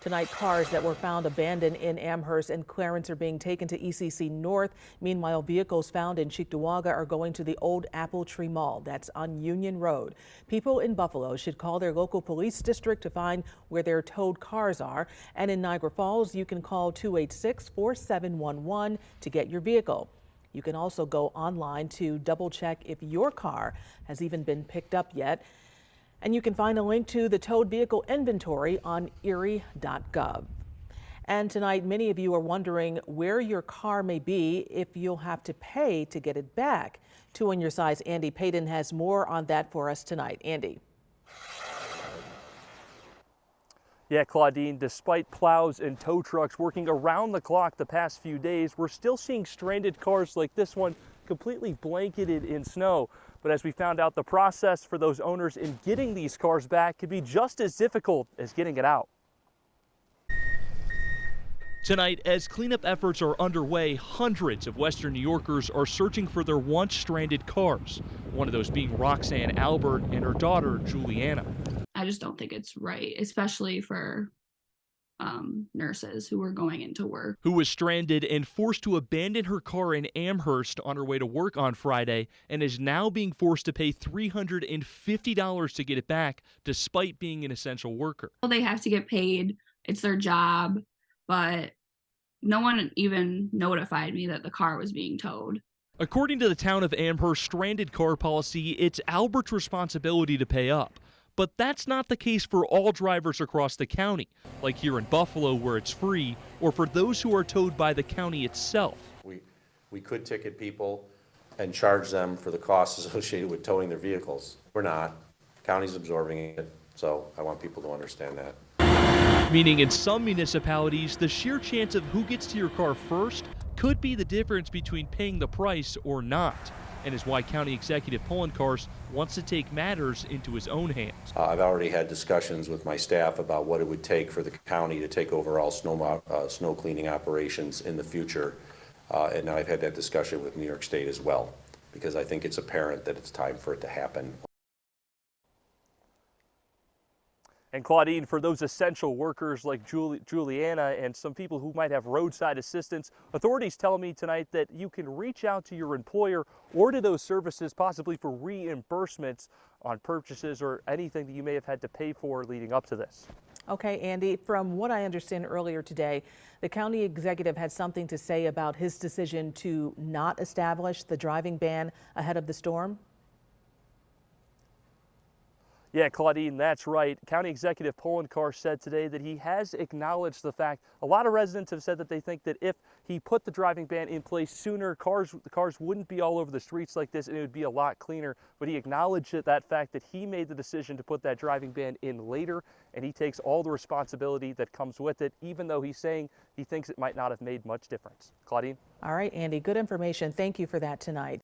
Tonight, cars that were found abandoned in Amherst and Clarence are being taken to ECC North. Meanwhile, vehicles found in Cheektowaga are going to the old Apple Tree Mall. That's on Union Road. People in Buffalo should call their local police district to find where their towed cars are. And in Niagara Falls, you can call 286-4711 to get your vehicle. You can also go online to double check if your car has even been picked up yet. And you can find a link to the towed vehicle inventory on erie.gov. And tonight, many of you are wondering where your car may be if you'll have to pay to get it back. 2 on your side's Andy Payton has more on that for us tonight. Andy. Yeah, Claudine, despite plows and tow trucks working around the clock the past few days, we're still seeing stranded cars like this one completely blanketed in snow. But as we found out, the process for those owners in getting these cars back could be just as difficult as getting it out. Tonight, as cleanup efforts are underway, hundreds of Western New Yorkers are searching for their once stranded cars. One of those being Roxanne Albert and her daughter, Juliana. I just don't think it's right, especially for nurses who were going into work. Who was stranded and forced to abandon her car in Amherst on her way to work on Friday and is now being forced to pay $350 to get it back despite being an essential worker. Well, they have to get paid. It's their job, but no one even notified me that the car was being towed. According to the town of Amherst stranded car policy, it's Albert's responsibility to pay up. But that's not the case for all drivers across the county, like here in Buffalo where it's free, or for those who are towed by the county itself. We could ticket people and charge them for the costs associated with towing their vehicles. We're not. The county's absorbing it, so I want people to understand that. Meaning in some municipalities, the sheer chance of who gets to your car first could be the difference between paying the price or not, and is why County Executive Poloncarz wants to take matters into his own hands. I've already had discussions with my staff about what it would take for the county to take over all snow cleaning operations in the future, and I've had that discussion with New York State as well, because I think it's apparent that it's time for it to happen. And Claudine, for those essential workers like Juliana and some people who might have roadside assistance, authorities tell me tonight that you can reach out to your employer or to those services possibly for reimbursements on purchases or anything that you may have had to pay for leading up to this. Okay, Andy, from what I understand earlier today, the county executive had something to say about his decision to not establish the driving ban ahead of the storm. Yeah, Claudine, that's right. County Executive Poloncarz said today that he has acknowledged the fact a lot of residents have said that they think that if he put the driving ban in place sooner, the cars wouldn't be all over the streets like this and it would be a lot cleaner. But he acknowledged that fact that he made the decision to put that driving ban in later, and he takes all the responsibility that comes with it, even though he's saying he thinks it might not have made much difference. Claudine? All right, Andy, good information. Thank you for that tonight.